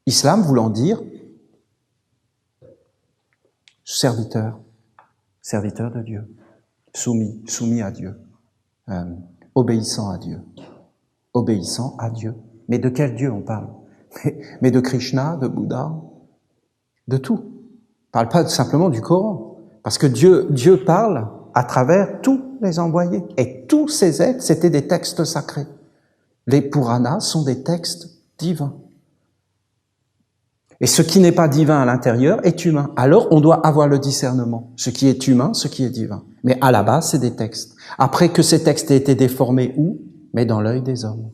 Islam voulant dire serviteur de Dieu, soumis à Dieu, obéissant à Dieu. Mais de quel Dieu on parle? Mais de Krishna, de Bouddha, de tout. On parle pas simplement du Coran, parce que Dieu parle à travers tous les envoyés. Et tous ces êtres, c'était des textes sacrés. Les Puranas sont des textes divins. Et ce qui n'est pas divin à l'intérieur est humain. Alors, on doit avoir le discernement. Ce qui est humain, ce qui est divin. Mais à la base, c'est des textes. Après que ces textes aient été déformés où? Mais dans l'œil des hommes.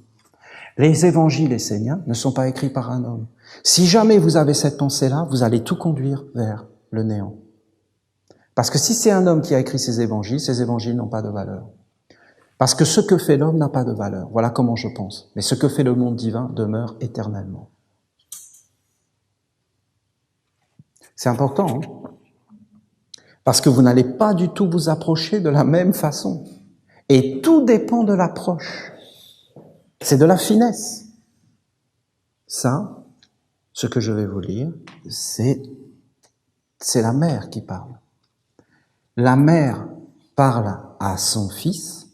Les évangiles esséniens ne sont pas écrits par un homme. Si jamais vous avez cette pensée-là, vous allez tout conduire vers le néant. Parce que si c'est un homme qui a écrit ces évangiles n'ont pas de valeur. Parce que ce que fait l'homme n'a pas de valeur. Voilà comment je pense. Mais ce que fait le monde divin demeure éternellement. C'est important, hein? Parce que vous n'allez pas du tout vous approcher de la même façon. Et tout dépend de l'approche. C'est de la finesse. Ça, ce que je vais vous lire, c'est la mère qui parle. La mère parle à son fils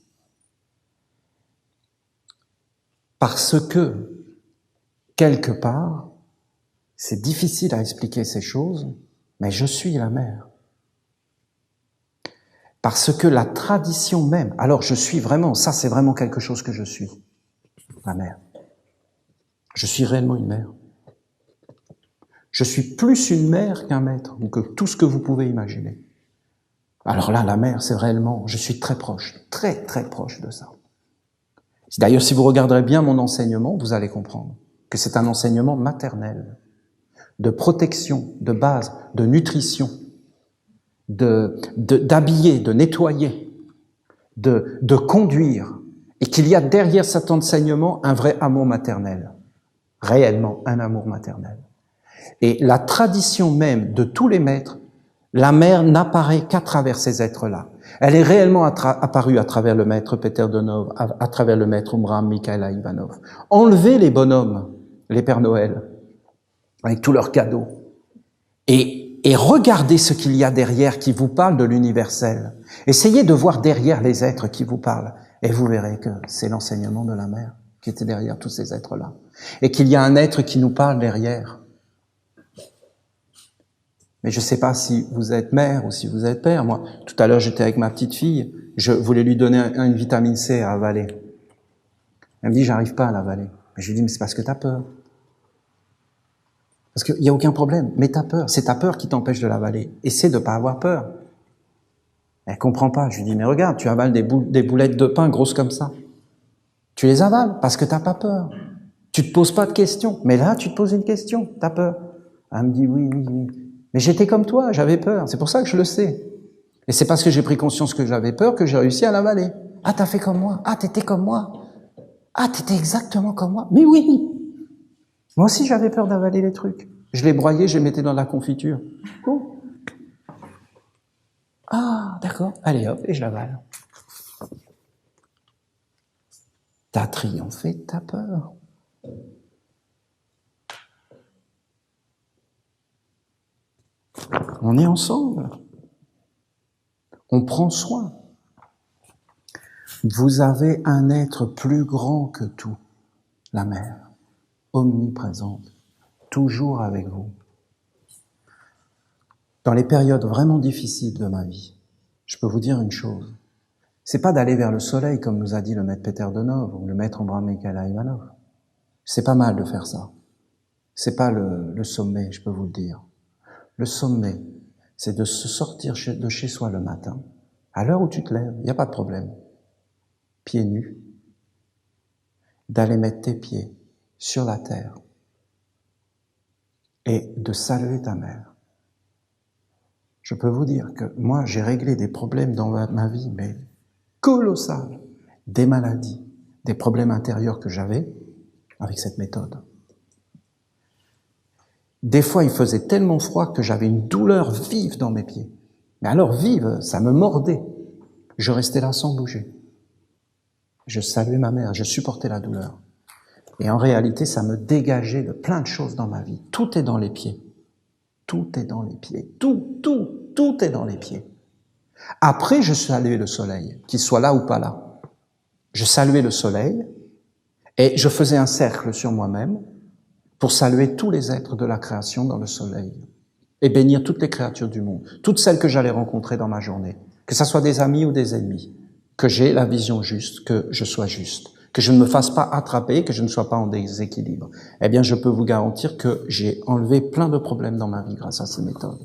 parce que, quelque part, c'est difficile à expliquer ces choses, mais je suis la mère. Parce que la tradition même, alors je suis vraiment, ça c'est vraiment quelque chose que je suis, la mère. Je suis réellement une mère. Je suis plus une mère qu'un maître, ou que tout ce que vous pouvez imaginer. Alors là, la mère, c'est réellement, je suis très proche de ça. D'ailleurs, si vous regarderez bien mon enseignement, vous allez comprendre que c'est un enseignement maternel, de protection, de base, de nutrition, d'habiller, de nettoyer, de conduire, et qu'il y a derrière cet enseignement un vrai amour maternel, réellement un amour maternel. Et la tradition même de tous les maîtres, la mère n'apparaît qu'à travers ces êtres-là. Elle est réellement apparue à travers le maître Peter Donov, à travers le maître Umram Mikhaïla Ivanov. Enlevez les bonhommes, les Pères Noël, avec tous leurs cadeaux, et regardez ce qu'il y a derrière qui vous parle de l'universel. Essayez de voir derrière les êtres qui vous parlent, et vous verrez que c'est l'enseignement de la mère qui était derrière tous ces êtres-là. Et qu'il y a un être qui nous parle derrière. Mais je ne sais pas si vous êtes mère ou si vous êtes père. Moi, tout à l'heure, j'étais avec ma petite fille. Je voulais lui donner une vitamine C à avaler. Elle me dit, j'arrive pas à l'avaler. Je lui dis, mais c'est parce que t'as peur. Parce qu'il n'y a aucun problème. Mais t'as peur. C'est ta peur qui t'empêche de l'avaler. Essaie de pas avoir peur. Elle comprend pas. Je lui dis, mais regarde, tu avales des boulettes de pain grosses comme ça. Tu les avales parce que t'as pas peur. Tu te poses pas de questions. Mais là, tu te poses une question. T'as peur. Elle me dit, oui. Mais j'étais comme toi, j'avais peur. C'est pour ça que je le sais. Et c'est parce que j'ai pris conscience que j'avais peur que j'ai réussi à l'avaler. Ah, t'as fait comme moi. Ah, t'étais comme moi. Ah, t'étais exactement comme moi. Mais oui. Moi aussi, j'avais peur d'avaler les trucs. Je les broyais, je les mettais dans la confiture. Oh. Ah, d'accord. Allez, hop, et je l'avale. T'as triomphé de ta peur. On est ensemble. On prend soin. Vous avez un être plus grand que tout, la mère, omniprésente, toujours avec vous. Dans les périodes vraiment difficiles de ma vie, je peux vous dire une chose. C'est pas d'aller vers le soleil, comme nous a dit le maître Peter Donov ou le maître Umram Mikhaïla Ivanov. C'est pas mal de faire ça. C'est pas le sommet, je peux vous le dire. Le sommet, c'est de se sortir de chez soi le matin, à l'heure où tu te lèves, il n'y a pas de problème, pieds nus, d'aller mettre tes pieds sur la terre et de saluer ta mère. Je peux vous dire que moi, j'ai réglé des problèmes dans ma vie, mais colossales, des maladies, des problèmes intérieurs que j'avais avec cette méthode. Des fois, il faisait tellement froid que j'avais une douleur vive dans mes pieds. Mais alors vive, ça me mordait. Je restais là sans bouger. Je saluais ma mère, je supportais la douleur. Et en réalité, ça me dégageait de plein de choses dans ma vie. Tout est dans les pieds. Tout est dans les pieds. Tout est dans les pieds. Après, je saluais le soleil, qu'il soit là ou pas là. Je saluais le soleil et je faisais un cercle sur moi-même pour saluer tous les êtres de la création dans le soleil et bénir toutes les créatures du monde, toutes celles que j'allais rencontrer dans ma journée, que ce soit des amis ou des ennemis, que j'ai la vision juste, que je sois juste, que je ne me fasse pas attraper, que je ne sois pas en déséquilibre. Eh bien, je peux vous garantir que j'ai enlevé plein de problèmes dans ma vie grâce à ces méthodes.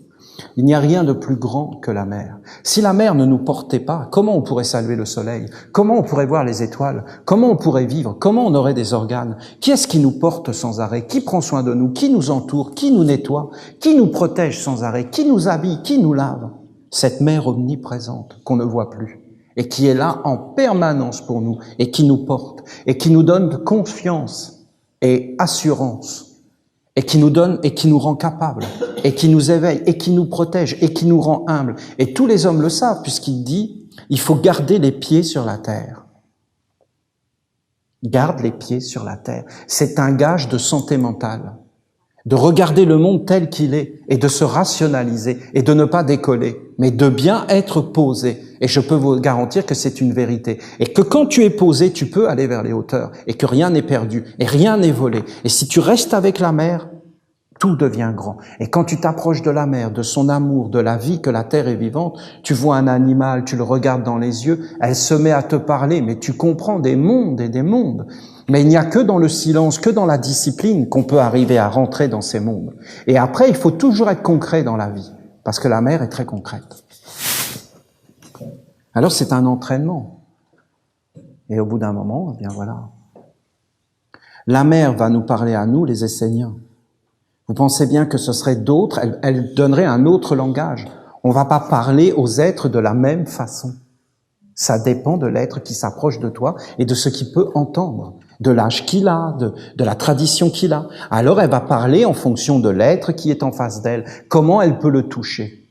Il n'y a rien de plus grand que la mer. Si la mer ne nous portait pas, comment on pourrait saluer le soleil? Comment on pourrait voir les étoiles? Comment on pourrait vivre? Comment on aurait des organes? Qui est-ce qui nous porte sans arrêt? Qui prend soin de nous? Qui nous entoure? Qui nous nettoie? Qui nous protège sans arrêt? Qui nous habille? Qui nous lave? Cette mer omniprésente qu'on ne voit plus et qui est là en permanence pour nous et qui nous porte et qui nous donne confiance et assurance et qui nous donne et qui nous rend capables et qui nous éveille et qui nous protège et qui nous rend humbles. Et tous les hommes le savent puisqu'il dit, il faut garder les pieds sur la terre. Garde les pieds sur la terre. C'est un gage de santé mentale, de regarder le monde tel qu'il est et de se rationaliser et de ne pas décoller, mais de bien être posé. Et je peux vous garantir que c'est une vérité. Et que quand tu es posé, tu peux aller vers les hauteurs et que rien n'est perdu et rien n'est volé. Et si tu restes avec la mer, tout devient grand. Et quand tu t'approches de la mer, de son amour, de la vie que la terre est vivante, tu vois un animal, tu le regardes dans les yeux, elle se met à te parler, mais tu comprends des mondes et des mondes. Mais il n'y a que dans le silence, que dans la discipline qu'on peut arriver à rentrer dans ces mondes. Et après, il faut toujours être concret dans la vie, parce que la mer est très concrète. Alors c'est un entraînement. Et au bout d'un moment, eh bien voilà. La mer va nous parler à nous, les Esséniens. Vous pensez bien que ce serait d'autres, elle donnerait un autre langage. On ne va pas parler aux êtres de la même façon. Ça dépend de l'être qui s'approche de toi et de ce qu'il peut entendre, de l'âge qu'il a, de la tradition qu'il a. Alors elle va parler en fonction de l'être qui est en face d'elle, comment elle peut le toucher.